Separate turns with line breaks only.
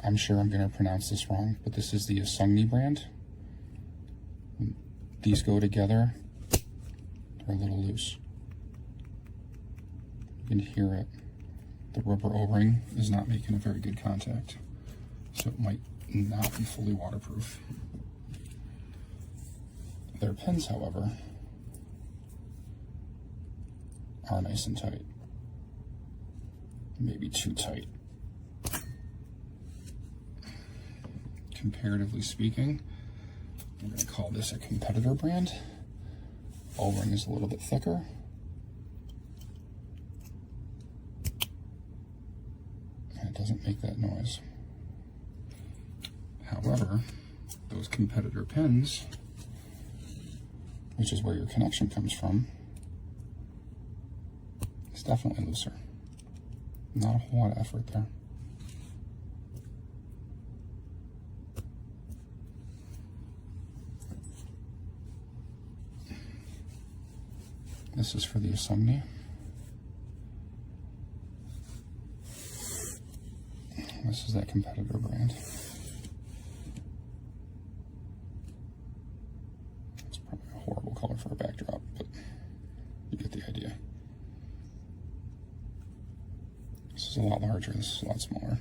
I'm sure I'm going to pronounce this wrong, but this is the Usngsny brand. These go together. They're a little loose. You can hear it. The rubber O-ring is not making a very good contact, so it might not be fully waterproof. Their pins, however, are nice and tight. Maybe too tight. Comparatively speaking, I'm going to call this a competitor brand. O-ring is a little bit thicker. And it doesn't make that noise. However, those competitor pins, which is where your connection comes from, it's definitely looser. Not a whole lot of effort there. This is for the Usngsny. This is that competitor brand. It's probably a horrible color for a backdrop, but you get the idea. This is a lot larger, this is a lot smaller.